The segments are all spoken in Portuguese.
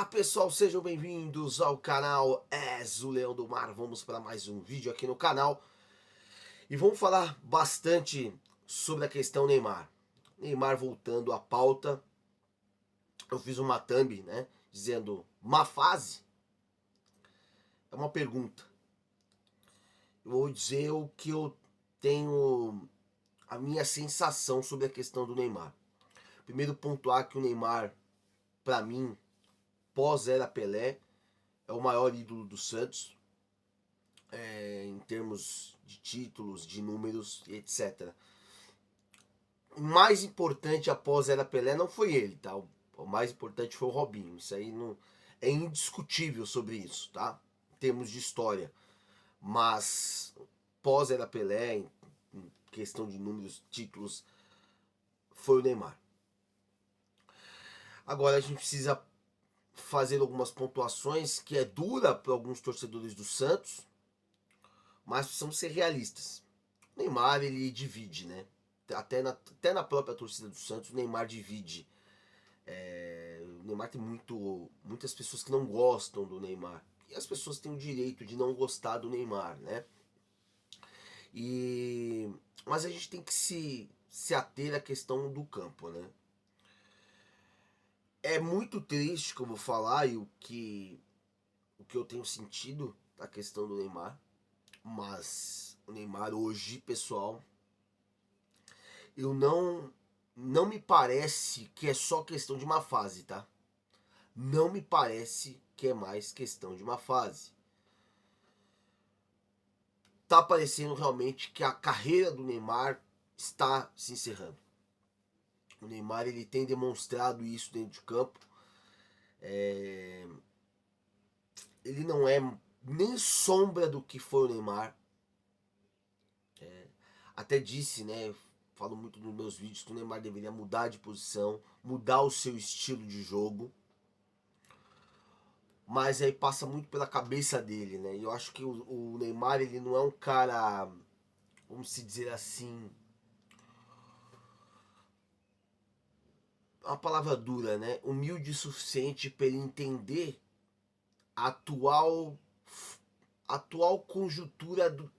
Olá pessoal, sejam bem-vindos ao canal o Leão do Mar. Vamos para mais um vídeo aqui no canal e vamos falar bastante sobre a questão Neymar. Neymar voltando à pauta. Eu fiz uma thumb, né, dizendo má fase. É uma pergunta. Eu vou dizer o que eu tenho, a minha sensação sobre a questão do Neymar. Primeiro pontuar que o Neymar, para mim, pós-era Pelé, é o maior ídolo do Santos, em termos de títulos, de números, etc. O mais importante após era Pelé não foi ele, tá? O mais importante foi o Robinho. Isso aí não é indiscutível sobre isso, tá? Em termos de história. Mas pós era Pelé, em questão de números, títulos, foi o Neymar. Agora a gente precisa fazer algumas pontuações que é dura para alguns torcedores do Santos, mas precisamos ser realistas. O Neymar, ele divide, né? Até na própria torcida do Santos, o Neymar divide. O Neymar tem muitas pessoas que não gostam do Neymar. E as pessoas têm o direito de não gostar do Neymar, né? Mas a gente tem que se ater à questão do campo, né? É muito triste, como eu vou falar, e o que eu tenho sentido da questão do Neymar. Mas o Neymar hoje, pessoal, eu não me parece que é só questão de uma fase, tá? Não me parece que é mais questão de uma fase. Tá parecendo realmente que a carreira do Neymar está se encerrando. O Neymar, ele tem demonstrado isso dentro de campo. Ele não é nem sombra do que foi o Neymar. Até disse, né? Falo muito nos meus vídeos que o Neymar deveria mudar de posição, mudar o seu estilo de jogo. Mas aí passa muito pela cabeça dele, né? E eu acho que o Neymar, ele não é um cara, vamos se dizer assim, uma palavra dura, né? Humilde o suficiente para ele entender a atual conjuntura do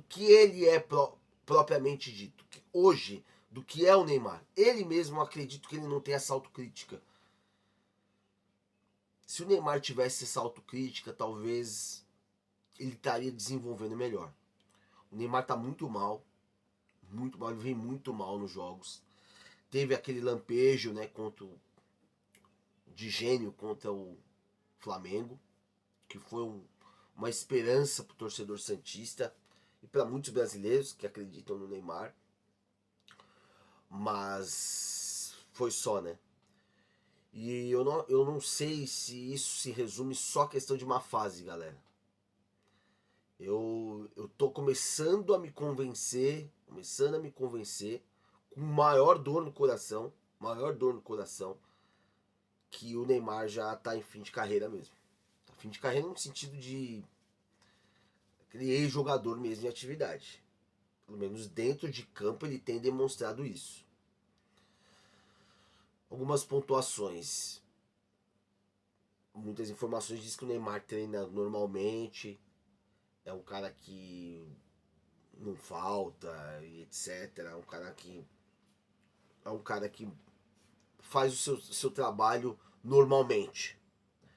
que ele é propriamente dito. Hoje, do que é o Neymar. Ele mesmo, acredito que ele não tem essa autocrítica. Se o Neymar tivesse essa autocrítica, talvez ele estaria desenvolvendo melhor. O Neymar tá muito mal, ele vem muito mal nos jogos. Teve aquele lampejo, né, de gênio contra o Flamengo, que foi uma esperança para o torcedor santista e para muitos brasileiros que acreditam no Neymar, mas foi só, né? E eu não sei se isso se resume só à questão de uma fase, galera. Eu tô começando a me convencer, com maior dor no coração, que o Neymar já tá em fim de carreira mesmo. Tá fim de carreira no sentido de aquele ex-jogador mesmo em atividade. Pelo menos dentro de campo ele tem demonstrado isso. Algumas pontuações. Muitas informações dizem que o Neymar treina normalmente, é um cara que não falta e etc. É um cara que faz o seu trabalho normalmente.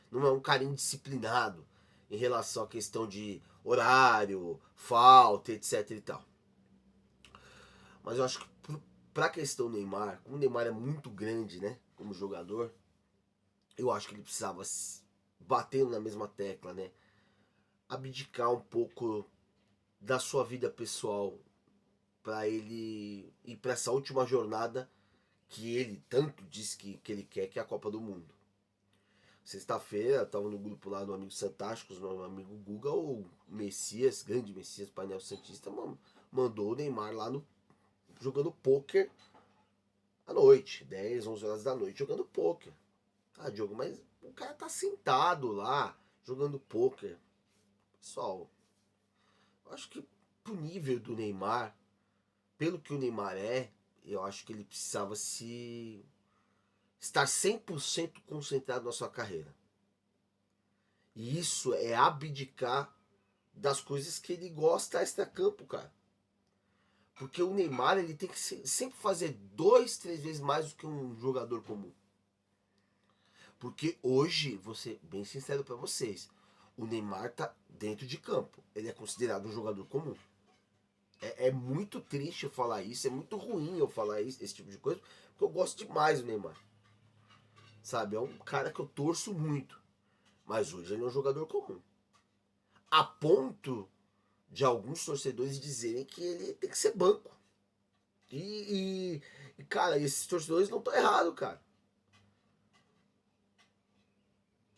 Não é um cara indisciplinado em relação à questão de horário, falta, etc e tal. Mas eu acho que pra questão do Neymar, como o Neymar é muito grande, né, como jogador, eu acho que ele precisava, batendo na mesma tecla, né, abdicar um pouco da sua vida pessoal para ele ir para essa última jornada que ele tanto diz que ele quer, que é a Copa do Mundo. Sexta-feira, estava no grupo lá do amigo Fantásticos, no amigo Guga, o Messias, grande Messias, painel Santista, mandou o Neymar lá jogando pôquer à noite, 10, 11 horas da noite, jogando pôquer. Ah, Diogo, mas o cara tá sentado lá, jogando pôquer. Pessoal, eu acho que pro nível do Neymar, pelo que o Neymar é, eu acho que ele precisava estar 100% concentrado na sua carreira. E isso é abdicar das coisas que ele gosta extra-campo, cara. Porque o Neymar, ele tem que sempre fazer 2, 3 vezes mais do que um jogador comum. Porque hoje, vou ser bem sincero para vocês, o Neymar tá dentro de campo. Ele é considerado um jogador comum. É muito triste eu falar isso, é muito ruim eu falar isso, esse tipo de coisa, porque eu gosto demais do Neymar. Sabe, é um cara que eu torço muito. Mas hoje ele é um jogador comum. A ponto de alguns torcedores dizerem que ele tem que ser banco. E cara, esses torcedores não estão errados, cara.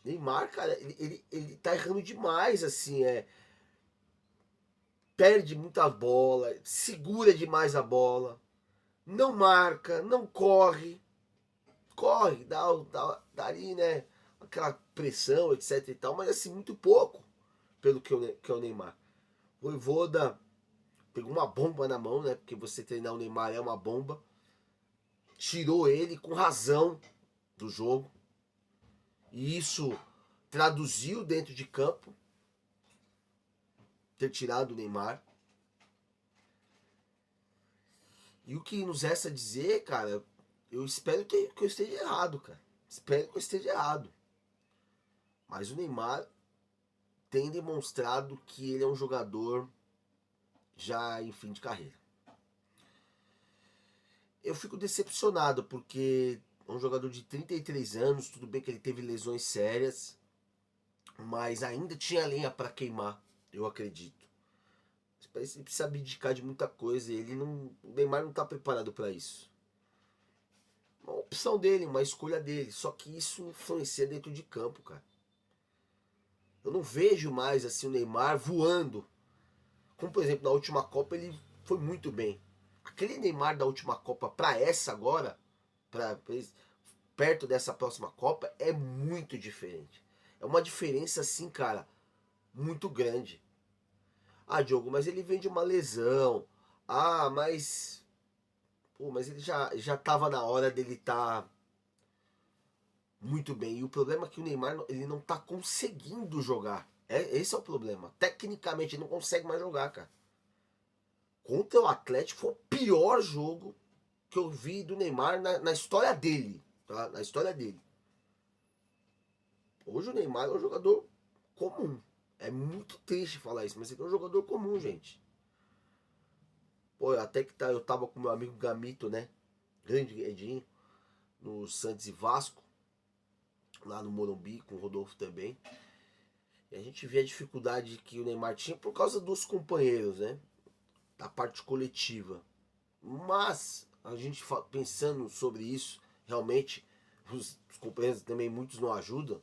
Neymar, cara, ele tá errando demais, assim, perde muita bola, segura demais a bola, não marca, não corre, dá ali, né, aquela pressão, etc e tal, mas assim, muito pouco, pelo que é o Neymar. O Voivoda pegou uma bomba na mão, né, porque você treinar o Neymar é uma bomba, tirou ele com razão do jogo, e isso traduziu dentro de campo, ter tirado o Neymar. E o que nos resta dizer, cara, eu espero que eu esteja errado, cara. Espero que eu esteja errado. Mas o Neymar tem demonstrado que ele é um jogador já em fim de carreira. Eu fico decepcionado porque é um jogador de 33 anos, tudo bem que ele teve lesões sérias, mas ainda tinha lenha para queimar, eu acredito. Ele precisa abdicar de muita coisa, o Neymar não está preparado para isso. Uma opção dele, uma escolha dele, só que isso influencia dentro de campo, cara. Eu não vejo mais assim o Neymar voando. Como por exemplo na última Copa ele foi muito bem. Aquele Neymar da última Copa para essa agora, para perto dessa próxima Copa, é muito diferente. É uma diferença assim, cara, muito grande. Ah, Diogo, mas ele vem de uma lesão. Ah, mas pô, mas ele já tava na hora dele estar muito bem. E o problema é que o Neymar ele não tá conseguindo jogar. Esse é o problema. Tecnicamente ele não consegue mais jogar, cara. Contra o Atlético foi o pior jogo que eu vi do Neymar na história dele. Tá? Na história dele. Hoje o Neymar é um jogador comum. É muito triste falar isso, mas ele é um jogador comum, gente. Pô, até que eu tava com meu amigo Gamito, né? Grande Edinho, no Santos e Vasco, lá no Morumbi, com o Rodolfo também. E a gente vê a dificuldade que o Neymar tinha por causa dos companheiros, né? Da parte coletiva. Mas a gente pensando sobre isso, realmente os companheiros também muitos não ajudam,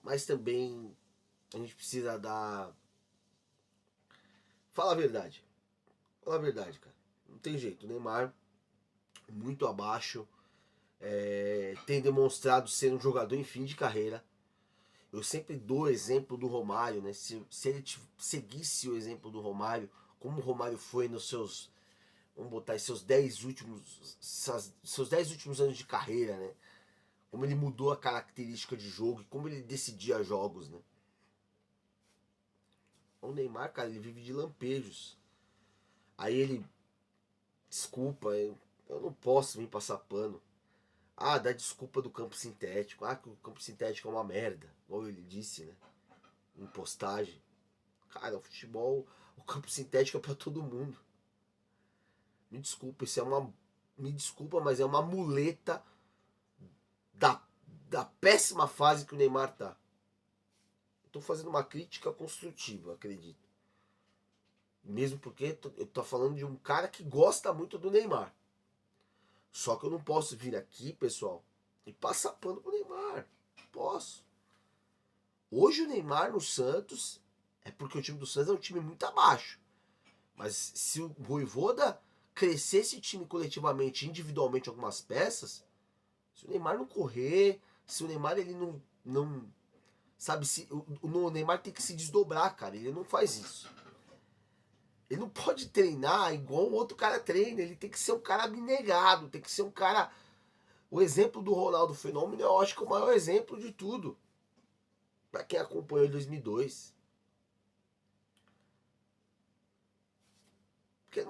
mas também a gente precisa dar. Fala a verdade. Fala a verdade, cara. Não tem jeito. O Neymar, muito abaixo, tem demonstrado ser um jogador em fim de carreira. Eu sempre dou o exemplo do Romário, né? Se ele seguisse o exemplo do Romário, como o Romário foi nos seus, vamos botar aí, seus 10 últimos anos de carreira, né? Como ele mudou a característica de jogo e como ele decidia jogos, né? O Neymar, cara, ele vive de lampejos. Aí ele, desculpa, eu não posso vir passar pano. Ah, dá desculpa do campo sintético. Ah, que o campo sintético é uma merda. Igual ele disse, né? Em postagem. Cara, o futebol, o campo sintético é pra todo mundo. Me desculpa, isso é uma. Me desculpa, mas é uma muleta da, da péssima fase que o Neymar tá. Estou fazendo uma crítica construtiva, acredito. Mesmo porque eu tô falando de um cara que gosta muito do Neymar. Só que eu não posso vir aqui, pessoal, e passar pano pro Neymar. Posso. Hoje o Neymar no Santos é porque o time do Santos é um time muito abaixo. Mas se o Voivoda crescesse o time coletivamente, individualmente algumas peças, se o Neymar não correr, se o Neymar ele não sabe se o Neymar tem que se desdobrar, cara, ele não faz isso. Ele não pode treinar igual o outro cara treina, ele tem que ser um cara abnegado, tem que ser um cara O exemplo do Ronaldo Fenômeno eu acho que é o maior exemplo de tudo. Pra quem acompanhou em 2002. Porque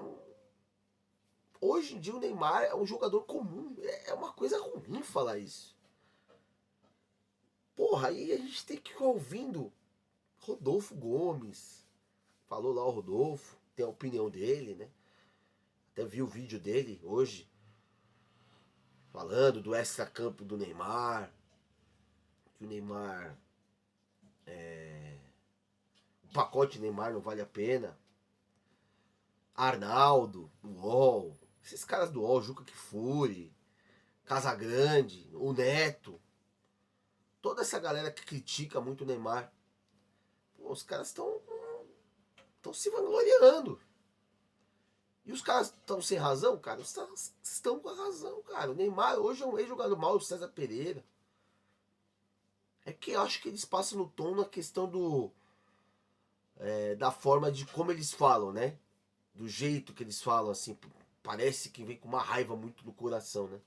hoje em dia o Neymar é um jogador comum. É uma coisa ruim falar isso. Porra, aí a gente tem que ir ouvindo Rodolfo Gomes. Falou lá o Rodolfo, tem a opinião dele, né? Até vi o vídeo dele hoje. Falando do extra-campo do Neymar. Que o Neymar... O pacote Neymar não vale a pena. Arnaldo, do UOL. Esses caras do UOL, Juca Kfouri, Casagrande, o Neto. Toda essa galera que critica muito o Neymar. Pô, os caras estão se vangloriando. E os caras estão sem razão, cara? Os caras estão com a razão, cara. O Neymar hoje é um ex-jogador mal, o César Pereira. É que eu acho que eles passam no tom na questão da forma de como eles falam, né? Do jeito que eles falam, assim. Parece que vem com uma raiva muito no coração, né?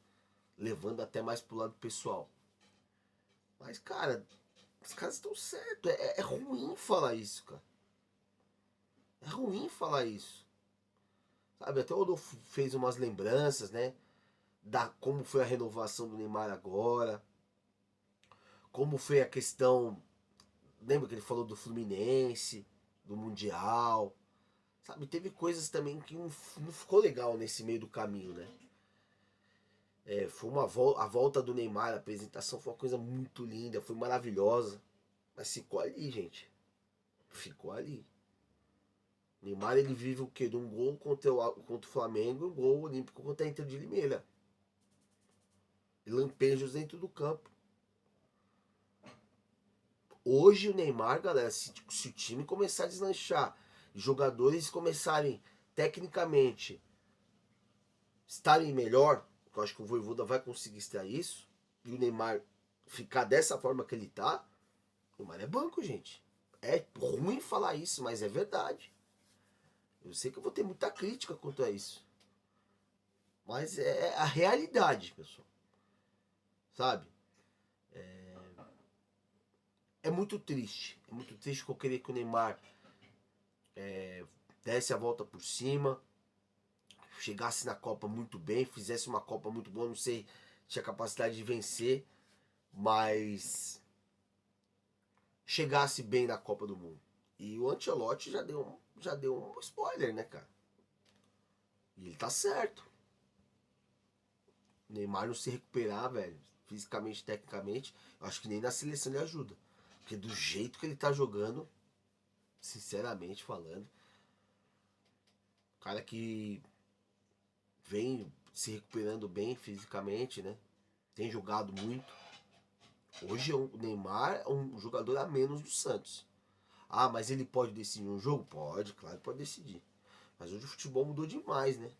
Levando até mais pro lado pessoal. Mas, cara, os caras estão certos. É ruim falar isso, cara. É ruim falar isso. Sabe, até o Rodolfo fez umas lembranças, né? Da como foi a renovação do Neymar agora. Como foi a questão... Lembra que ele falou do Fluminense, do Mundial. Sabe, teve coisas também que não ficou legal nesse meio do caminho, né? Foi a volta do Neymar, a apresentação foi uma coisa muito linda, foi maravilhosa. Mas ficou ali, gente. Ficou ali. Neymar, ele vive o quê? De um gol contra o Flamengo e um gol olímpico contra a Inter de Limeira. E lampejos dentro do campo. Hoje o Neymar, galera, se o time começar a deslanchar, jogadores começarem tecnicamente estarem melhor, eu acho que o Vojvoda vai conseguir extrair isso, e o Neymar ficar dessa forma que ele tá, o Neymar é banco, gente. É ruim falar isso, mas é verdade. Eu sei que eu vou ter muita crítica quanto a isso. Mas é a realidade, pessoal. Sabe? É muito triste. É muito triste que eu queria que o Neymar desse a volta por cima, chegasse na Copa muito bem, fizesse uma Copa muito boa, não sei se tinha capacidade de vencer, mas chegasse bem na Copa do Mundo. E o Ancelotti já deu um spoiler, né, cara? E ele tá certo. O Neymar não se recuperar, velho, fisicamente, tecnicamente, eu acho que nem na seleção ele ajuda. Porque do jeito que ele tá jogando, sinceramente falando, cara que vem se recuperando bem fisicamente, né? Tem jogado muito. Hoje o Neymar é um jogador a menos do Santos. Ah, mas ele pode decidir um jogo? Pode, claro que pode decidir. Mas hoje o futebol mudou demais, né?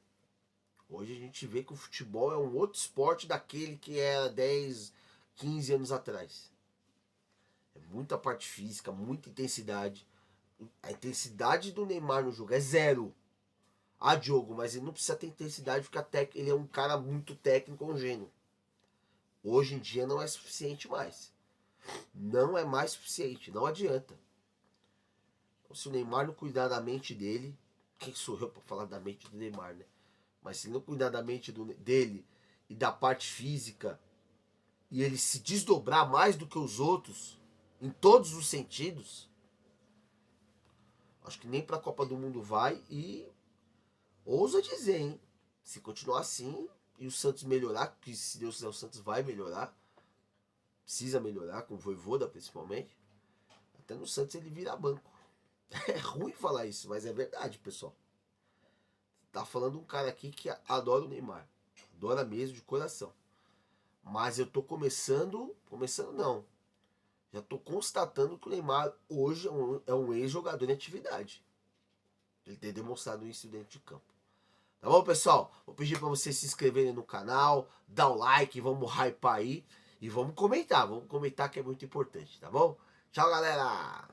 Hoje a gente vê que o futebol é um outro esporte daquele que era 10, 15 anos atrás. É muita parte física, muita intensidade. A intensidade do Neymar no jogo é zero. Ah, Diogo, mas ele não precisa ter intensidade porque ele é um cara muito técnico, um gênio. Hoje em dia não é suficiente mais. Não é mais suficiente, não adianta. Então, se o Neymar não cuidar da mente dele, quem sou eu para falar da mente do Neymar, né? Mas se não cuidar da mente dele e da parte física, e ele se desdobrar mais do que os outros, em todos os sentidos, acho que nem para a Copa do Mundo vai. E ousa dizer, hein? Se continuar assim e o Santos melhorar, que se Deus quiser o Santos vai melhorar, precisa melhorar, com o Vojvoda principalmente, até no Santos ele vira banco. É ruim falar isso, mas é verdade, pessoal. Tá falando um cara aqui que adora o Neymar. Adora mesmo, de coração. Mas eu tô começando não. Já tô constatando que o Neymar hoje é um ex-jogador em atividade. Ele tem demonstrado isso dentro de campo. Tá bom, pessoal? Vou pedir para vocês se inscreverem no canal, dar o like, vamos hypar aí. E vamos comentar que é muito importante, tá bom? Tchau, galera!